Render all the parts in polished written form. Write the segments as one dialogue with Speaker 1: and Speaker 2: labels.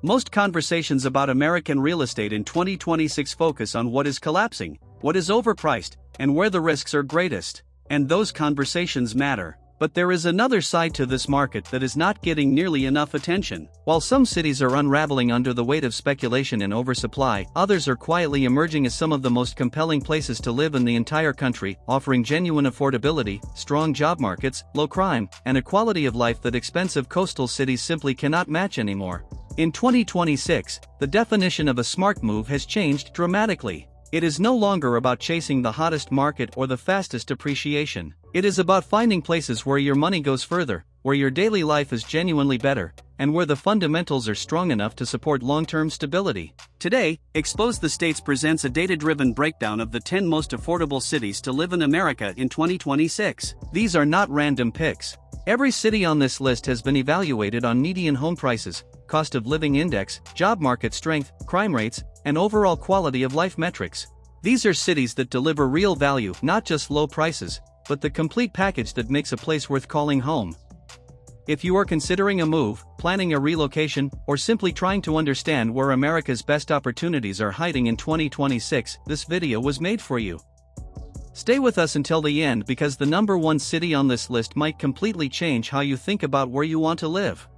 Speaker 1: Most conversations about American real estate in 2026 focus on what is collapsing, what is overpriced, and where the risks are greatest. And those conversations matter. But there is another side to this market that is not getting nearly enough attention. While some cities are unraveling under the weight of speculation and oversupply, others are quietly emerging as some of the most compelling places to live in the entire country, offering genuine affordability, strong job markets, low crime, and a quality of life that expensive coastal cities simply cannot match anymore. In 2026, the definition of a smart move has changed dramatically. It is no longer about chasing the hottest market or the fastest appreciation. It is about finding places where your money goes further, where your daily life is genuinely better, and where the fundamentals are strong enough to support long-term stability. Today, Expose the States presents a data-driven breakdown of the 10 most affordable cities to live in America in 2026. These are not random picks. Every city on this list has been evaluated on median home prices, cost of living index, job market strength, crime rates, and overall quality of life metrics. These are cities that deliver real value, not just low prices, but the complete package that makes a place worth calling home. If you are considering a move, planning a relocation, or simply trying to understand where America's best opportunities are hiding in 2026, this video was made for you. Stay with us until the end because the number one city on this list might completely change how you think about where you want to live.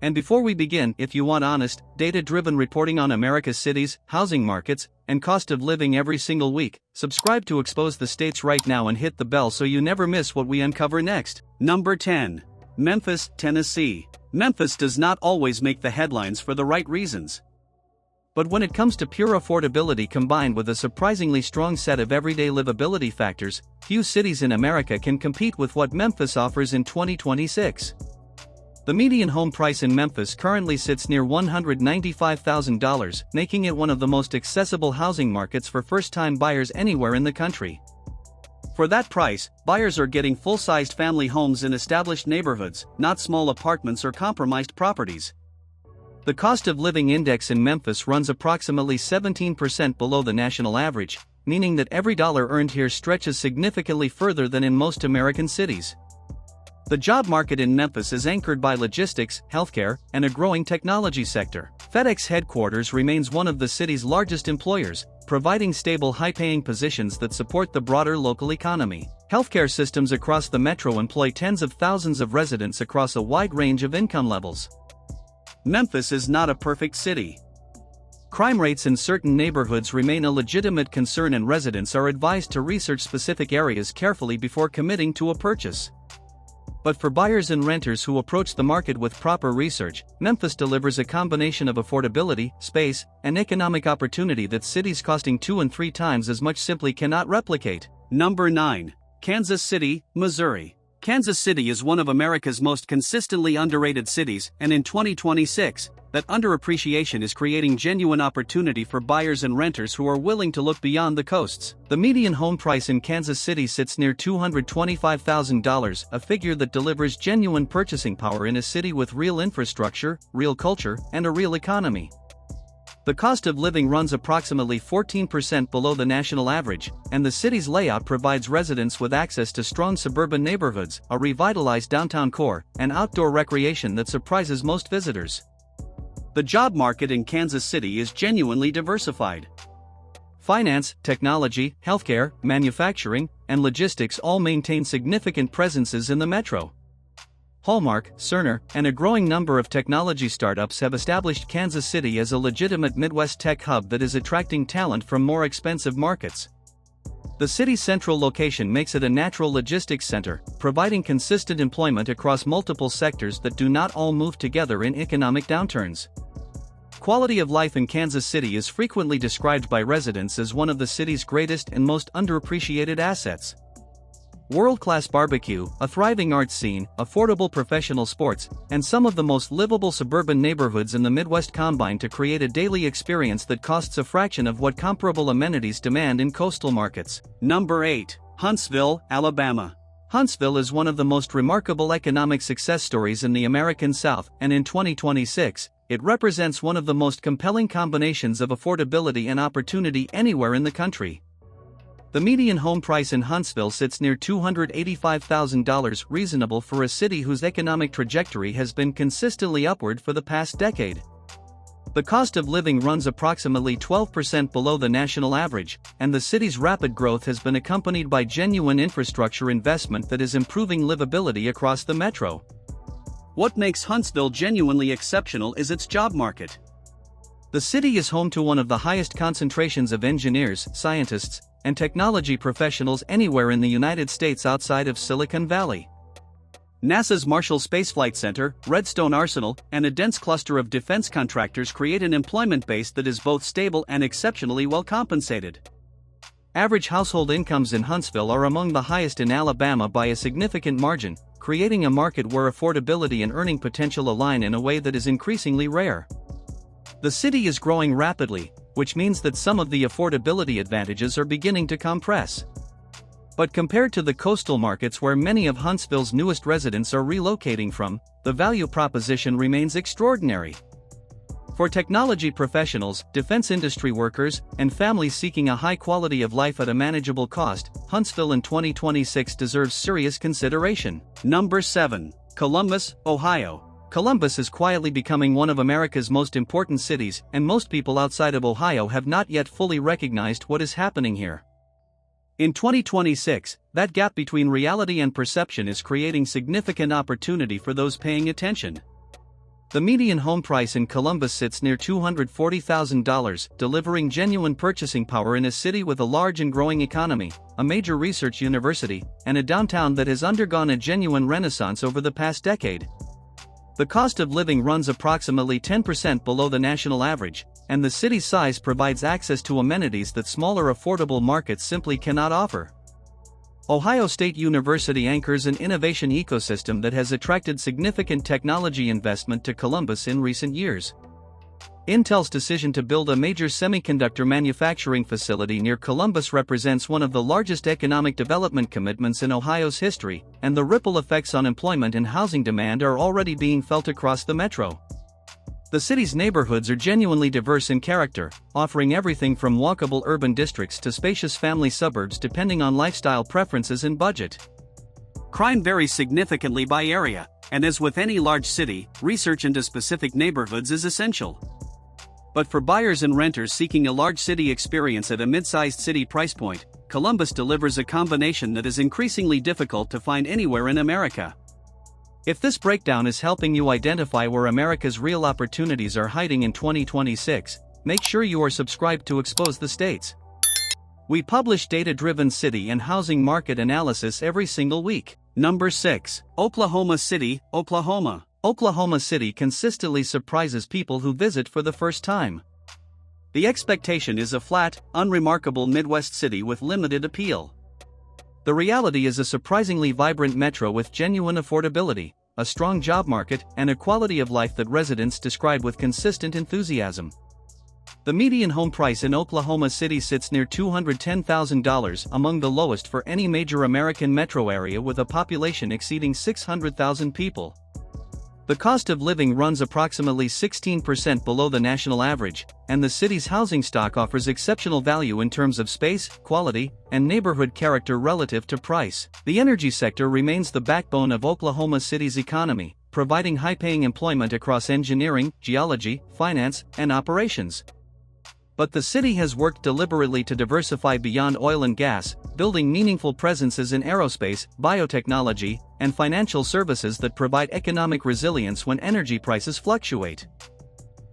Speaker 1: And before we begin, if you want honest, data-driven reporting on America's cities, housing markets, and cost of living every single week, subscribe to Expose the States right now and hit the bell so you never miss what we uncover next. Number 10. Memphis, Tennessee. Memphis does not always make the headlines for the right reasons. But when it comes to pure affordability combined with a surprisingly strong set of everyday livability factors, few cities in America can compete with what Memphis offers in 2026. The median home price in Memphis currently sits near $195,000, making it one of the most accessible housing markets for first-time buyers anywhere in the country. For that price, buyers are getting full-sized family homes in established neighborhoods, not small apartments or compromised properties. The cost of living index in Memphis runs approximately 17% below the national average, meaning that every dollar earned here stretches significantly further than in most American cities. The job market in Memphis is anchored by logistics, healthcare, and a growing technology sector. FedEx headquarters remains one of the city's largest employers, providing stable high-paying positions that support the broader local economy. Healthcare systems across the metro employ tens of thousands of residents across a wide range of income levels. Memphis is not a perfect city. Crime rates in certain neighborhoods remain a legitimate concern and residents are advised to research specific areas carefully before committing to a purchase. But for buyers and renters who approach the market with proper research, Memphis delivers a combination of affordability, space, and economic opportunity that cities costing 2 and 3 times as much simply cannot replicate. Number 9. Kansas City, Missouri. Kansas City is one of America's most consistently underrated cities, and in 2026, that underappreciation is creating genuine opportunity for buyers and renters who are willing to look beyond the coasts. The median home price in Kansas City sits near $225,000, a figure that delivers genuine purchasing power in a city with real infrastructure, real culture, and a real economy. The cost of living runs approximately 14% below the national average, and the city's layout provides residents with access to strong suburban neighborhoods, a revitalized downtown core, and outdoor recreation that surprises most visitors. The job market in Kansas City is genuinely diversified. Finance, technology, healthcare, manufacturing, and logistics all maintain significant presences in the metro. Hallmark, Cerner, and a growing number of technology startups have established Kansas City as a legitimate Midwest tech hub that is attracting talent from more expensive markets. The city's central location makes it a natural logistics center, providing consistent employment across multiple sectors that do not all move together in economic downturns. Quality of life in Kansas City is frequently described by residents as one of the city's greatest and most underappreciated assets. World-class barbecue, a thriving arts scene, affordable professional sports, and some of the most livable suburban neighborhoods in the Midwest combine to create a daily experience that costs a fraction of what comparable amenities demand in coastal markets. Number 8. Huntsville, Alabama. Huntsville is one of the most remarkable economic success stories in the American South, and in 2026, it represents one of the most compelling combinations of affordability and opportunity anywhere in the country. The median home price in Huntsville sits near $285,000, reasonable for a city whose economic trajectory has been consistently upward for the past decade. The cost of living runs approximately 12% below the national average, and the city's rapid growth has been accompanied by genuine infrastructure investment that is improving livability across the metro. What makes Huntsville genuinely exceptional is its job market. The city is home to one of the highest concentrations of engineers, scientists, and technology professionals anywhere in the United States outside of Silicon Valley. NASA's Marshall Space Flight Center, Redstone Arsenal, and a dense cluster of defense contractors create an employment base that is both stable and exceptionally well compensated. Average household incomes in Huntsville are among the highest in Alabama by a significant margin, creating a market where affordability and earning potential align in a way that is increasingly rare. The city is growing rapidly, which means that some of the affordability advantages are beginning to compress. But compared to the coastal markets where many of Huntsville's newest residents are relocating from, the value proposition remains extraordinary. For technology professionals, defense industry workers, and families seeking a high quality of life at a manageable cost, Huntsville in 2026 deserves serious consideration. Number 7. Columbus, Ohio. Columbus is quietly becoming one of America's most important cities, and most people outside of Ohio have not yet fully recognized what is happening here. In 2026, that gap between reality and perception is creating significant opportunity for those paying attention. The median home price in Columbus sits near $240,000, delivering genuine purchasing power in a city with a large and growing economy, a major research university, and a downtown that has undergone a genuine renaissance over the past decade. The cost of living runs approximately 10% below the national average, and the city's size provides access to amenities that smaller affordable markets simply cannot offer. Ohio State University anchors an innovation ecosystem that has attracted significant technology investment to Columbus in recent years. Intel's decision to build a major semiconductor manufacturing facility near Columbus represents one of the largest economic development commitments in Ohio's history, and the ripple effects on employment and housing demand are already being felt across the metro. The city's neighborhoods are genuinely diverse in character, offering everything from walkable urban districts to spacious family suburbs depending on lifestyle preferences and budget. Crime varies significantly by area, and as with any large city, research into specific neighborhoods is essential. But for buyers and renters seeking a large city experience at a mid-sized city price point, Columbus delivers a combination that is increasingly difficult to find anywhere in America. If this breakdown is helping you identify where America's real opportunities are hiding in 2026, make sure you are subscribed to Expose the States. We publish data-driven city and housing market analysis every single week. Number 6. Oklahoma City, Oklahoma. Oklahoma City consistently surprises people who visit for the first time. The expectation is a flat, unremarkable Midwest city with limited appeal. The reality is a surprisingly vibrant metro with genuine affordability, a strong job market, and a quality of life that residents describe with consistent enthusiasm. The median home price in Oklahoma City sits near $210,000, among the lowest for any major American metro area with a population exceeding 600,000 people. The cost of living runs approximately 16% below the national average, and the city's housing stock offers exceptional value in terms of space, quality, and neighborhood character relative to price. The energy sector remains the backbone of Oklahoma City's economy, providing high-paying employment across engineering, geology, finance, and operations. But the city has worked deliberately to diversify beyond oil and gas, building meaningful presences in aerospace, biotechnology, and financial services that provide economic resilience when energy prices fluctuate.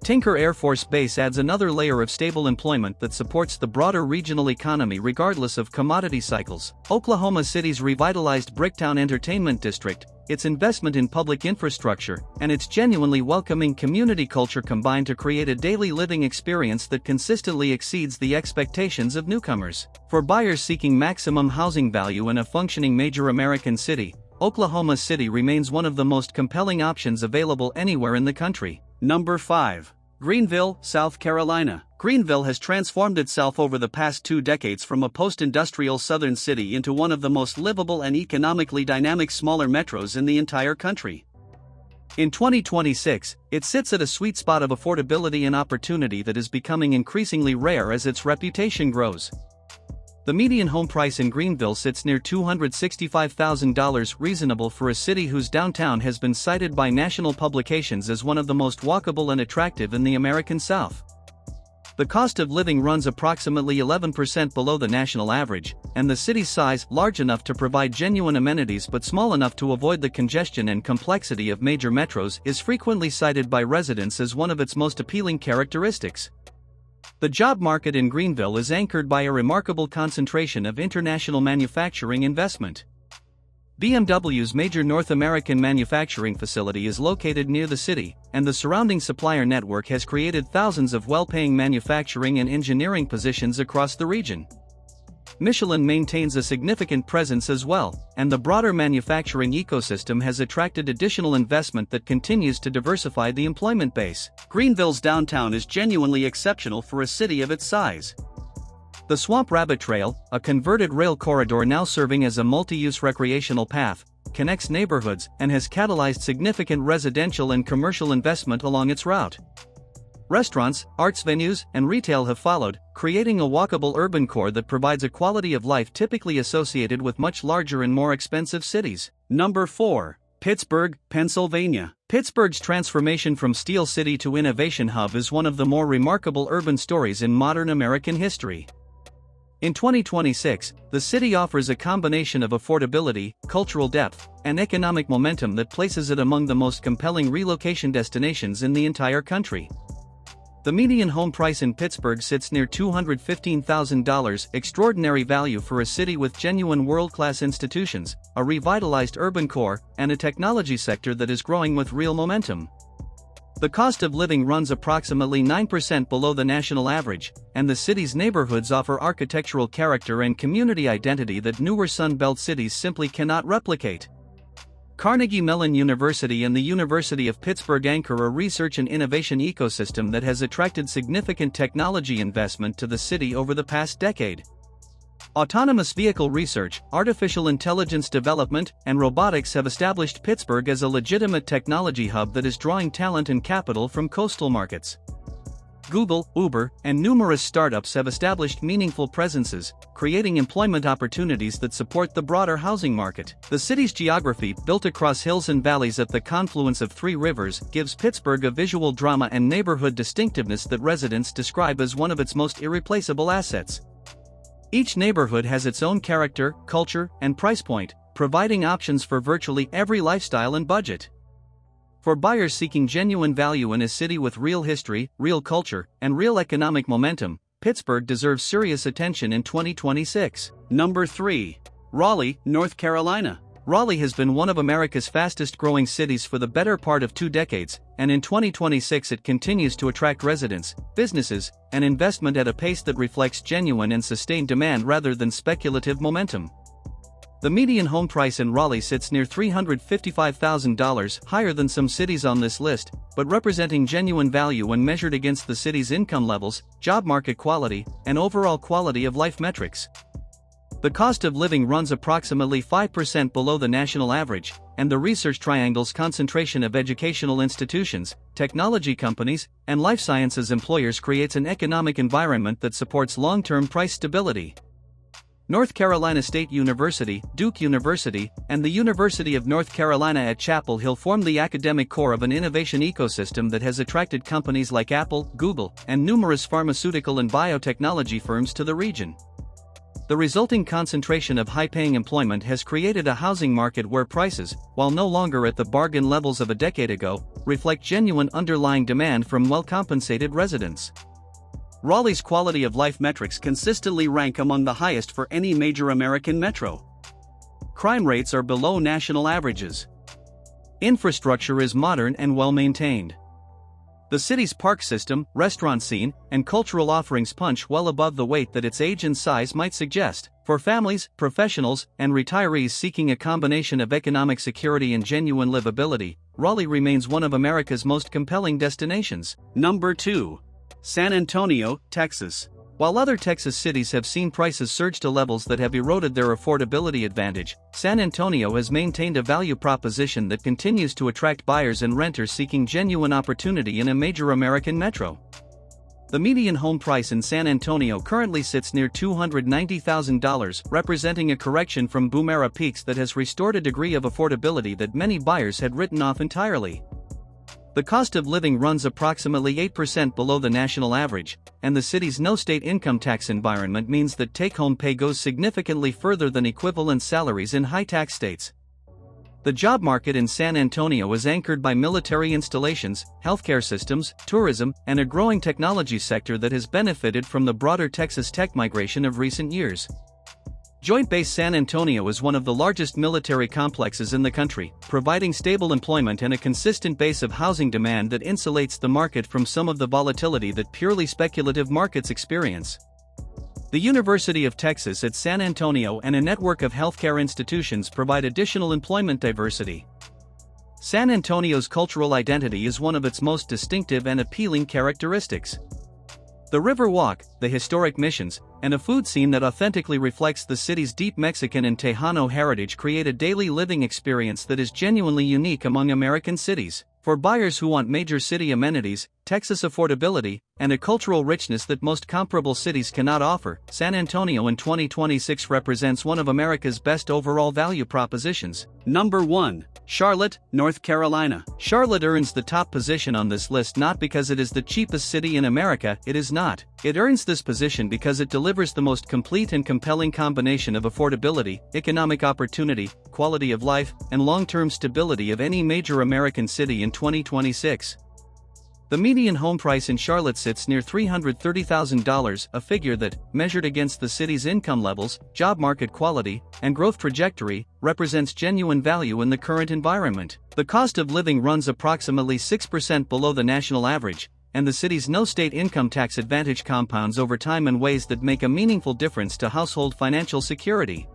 Speaker 1: Tinker Air Force Base adds another layer of stable employment that supports the broader regional economy regardless of commodity cycles. Oklahoma City's revitalized Bricktown Entertainment District, its investment in public infrastructure, and its genuinely welcoming community culture combine to create a daily living experience that consistently exceeds the expectations of newcomers. For buyers seeking maximum housing value in a functioning major American city, Oklahoma City remains one of the most compelling options available anywhere in the country. Number 5. Greenville, South Carolina. Greenville has transformed itself over the past 2 decades from a post-industrial southern city into one of the most livable and economically dynamic smaller metros in the entire country. In 2026, it sits at a sweet spot of affordability and opportunity that is becoming increasingly rare as its reputation grows. The median home price in Greenville sits near $265,000, reasonable for a city whose downtown has been cited by national publications as one of the most walkable and attractive in the American South. The cost of living runs approximately 11% below the national average, and the city's size, large enough to provide genuine amenities but small enough to avoid the congestion and complexity of major metros, is frequently cited by residents as one of its most appealing characteristics. The job market in Greenville is anchored by a remarkable concentration of international manufacturing investment. BMW's major North American manufacturing facility is located near the city, and the surrounding supplier network has created thousands of well-paying manufacturing and engineering positions across the region. Michelin maintains a significant presence as well, and the broader manufacturing ecosystem has attracted additional investment that continues to diversify the employment base. Greenville's downtown is genuinely exceptional for a city of its size. The Swamp Rabbit Trail, a converted rail corridor now serving as a multi-use recreational path, connects neighborhoods and has catalyzed significant residential and commercial investment along its route. Restaurants, arts venues, and retail have followed, creating a walkable urban core that provides a quality of life typically associated with much larger and more expensive cities. Number 4. Pittsburgh, Pennsylvania. Pittsburgh's transformation from Steel City to Innovation Hub is one of the more remarkable urban stories in modern American history. In 2026, the city offers a combination of affordability, cultural depth, and economic momentum that places it among the most compelling relocation destinations in the entire country. The median home price in Pittsburgh sits near $215,000, extraordinary value for a city with genuine world-class institutions, a revitalized urban core, and a technology sector that is growing with real momentum. The cost of living runs approximately 9% below the national average, and the city's neighborhoods offer architectural character and community identity that newer Sun Belt cities simply cannot replicate. Carnegie Mellon University and the University of Pittsburgh anchor a research and innovation ecosystem that has attracted significant technology investment to the city over the past decade. Autonomous vehicle research, artificial intelligence development, and robotics have established Pittsburgh as a legitimate technology hub that is drawing talent and capital from coastal markets. Google, Uber, and numerous startups have established meaningful presences, creating employment opportunities that support the broader housing market. The city's geography, built across hills and valleys at the confluence of three rivers, gives Pittsburgh a visual drama and neighborhood distinctiveness that residents describe as one of its most irreplaceable assets. Each neighborhood has its own character, culture, and price point, providing options for virtually every lifestyle and budget. For buyers seeking genuine value in a city with real history, real culture, and real economic momentum, Pittsburgh deserves serious attention in 2026. Number 3. Raleigh, North Carolina. Raleigh has been one of America's fastest-growing cities for the better part of 2 decades, and in 2026 it continues to attract residents, businesses, and investment at a pace that reflects genuine and sustained demand rather than speculative momentum. The median home price in Raleigh sits near $355,000, higher than some cities on this list, but representing genuine value when measured against the city's income levels, job market quality, and overall quality of life metrics. The cost of living runs approximately 5% below the national average, and the Research Triangle's concentration of educational institutions, technology companies, and life sciences employers creates an economic environment that supports long-term price stability. North Carolina State University, Duke University, and the University of North Carolina at Chapel Hill form the academic core of an innovation ecosystem that has attracted companies like Apple, Google, and numerous pharmaceutical and biotechnology firms to the region. The resulting concentration of high-paying employment has created a housing market where prices, while no longer at the bargain levels of a decade ago, reflect genuine underlying demand from well-compensated residents. Raleigh's quality of life metrics consistently rank among the highest for any major American metro. Crime rates are below national averages. Infrastructure is modern and well-maintained. The city's park system, restaurant scene, and cultural offerings punch well above the weight that its age and size might suggest. For families, professionals, and retirees seeking a combination of economic security and genuine livability, Raleigh remains one of America's most compelling destinations. Number 2. San Antonio, Texas. While other Texas cities have seen prices surge to levels that have eroded their affordability advantage, San Antonio has maintained a value proposition that continues to attract buyers and renters seeking genuine opportunity in a major American metro. The median home price in San Antonio currently sits near $290,000, representing a correction from boom era peaks that has restored a degree of affordability that many buyers had written off entirely. The cost of living runs approximately 8% below the national average, and the city's no state income tax environment means that take-home pay goes significantly further than equivalent salaries in high-tax states. The job market in San Antonio is anchored by military installations, healthcare systems, tourism, and a growing technology sector that has benefited from the broader Texas tech migration of recent years. Joint Base San Antonio is one of the largest military complexes in the country, providing stable employment and a consistent base of housing demand that insulates the market from some of the volatility that purely speculative markets experience. The University of Texas at San Antonio and a network of healthcare institutions provide additional employment diversity. San Antonio's cultural identity is one of its most distinctive and appealing characteristics. The River Walk, the historic missions, and a food scene that authentically reflects the city's deep Mexican and Tejano heritage create a daily living experience that is genuinely unique among American cities. For buyers who want major city amenities, Texas affordability, and a cultural richness that most comparable cities cannot offer, San Antonio in 2026 represents one of America's best overall value propositions. Number 1. Charlotte, North Carolina. Charlotte earns the top position on this list not because it is the cheapest city in America, it is not. It earns this position because it delivers the most complete and compelling combination of affordability, economic opportunity, quality of life, and long-term stability of any major American city in 2026. The median home price in Charlotte sits near $330,000, a figure that, measured against the city's income levels, job market quality, and growth trajectory, represents genuine value in the current environment. The cost of living runs approximately 6% below the national average, and the city's no state income tax advantage compounds over time in ways that make a meaningful difference to household financial security.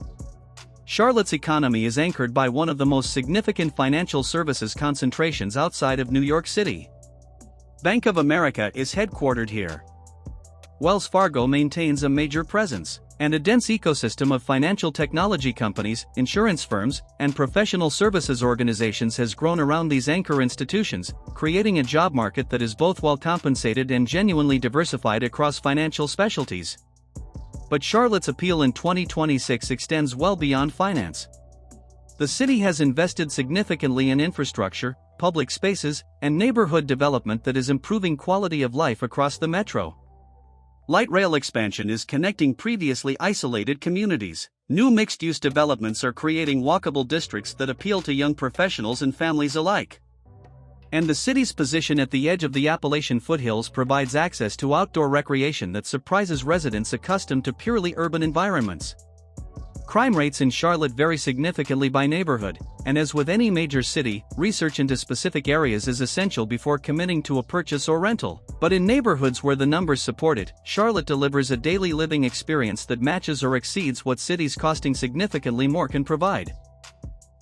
Speaker 1: Charlotte's economy is anchored by one of the most significant financial services concentrations outside of New York City. Bank of America is headquartered here. Wells Fargo maintains a major presence, and a dense ecosystem of financial technology companies, insurance firms, and professional services organizations has grown around these anchor institutions, creating a job market that is both well compensated and genuinely diversified across financial specialties. But Charlotte's appeal in 2026 extends well beyond finance. The city has invested significantly in infrastructure, public spaces, and neighborhood development that is improving quality of life across the metro. Light rail expansion is connecting previously isolated communities. New mixed-use developments are creating walkable districts that appeal to young professionals and families alike. And the city's position at the edge of the Appalachian foothills provides access to outdoor recreation that surprises residents accustomed to purely urban environments. Crime rates in Charlotte vary significantly by neighborhood, and as with any major city, research into specific areas is essential before committing to a purchase or rental. But in neighborhoods where the numbers support it, Charlotte delivers a daily living experience that matches or exceeds what cities costing significantly more can provide.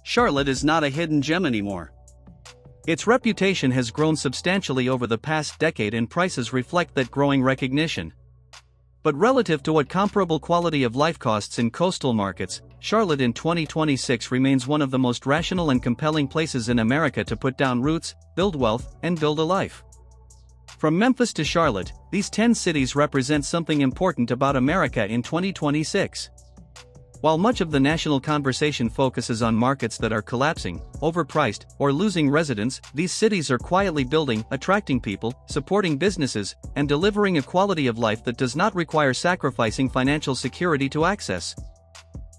Speaker 1: Charlotte is not a hidden gem anymore. Its reputation has grown substantially over the past decade and prices reflect that growing recognition. But relative to what comparable quality of life costs in coastal markets, Charlotte in 2026 remains one of the most rational and compelling places in America to put down roots, build wealth, and build a life. From Memphis to Charlotte, these 10 cities represent something important about America in 2026. While much of the national conversation focuses on markets that are collapsing, overpriced, or losing residents, these cities are quietly building, attracting people, supporting businesses, and delivering a quality of life that does not require sacrificing financial security to access.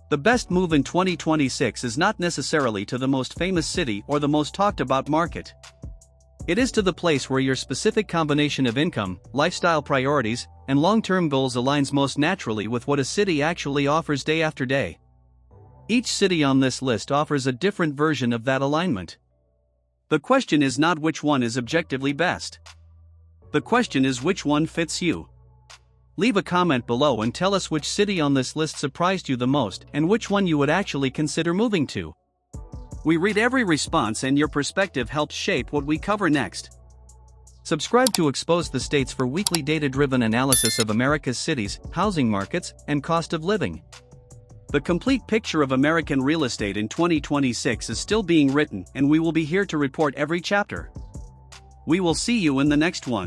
Speaker 1: The best move in 2026 is not necessarily to the most famous city or the most talked about market. It is to the place where your specific combination of income, lifestyle priorities, and long-term goals aligns most naturally with what a city actually offers day after day. Each city on this list offers a different version of that alignment. The question is not which one is objectively best. The question is which one fits you. Leave a comment below and tell us which city on this list surprised you the most and which one you would actually consider moving to. We read every response and your perspective helps shape what we cover next. Subscribe to Expose the States for weekly data-driven analysis of America's cities, housing markets, and cost of living. The complete picture of American real estate in 2026 is still being written, and we will be here to report every chapter. We will see you in the next one.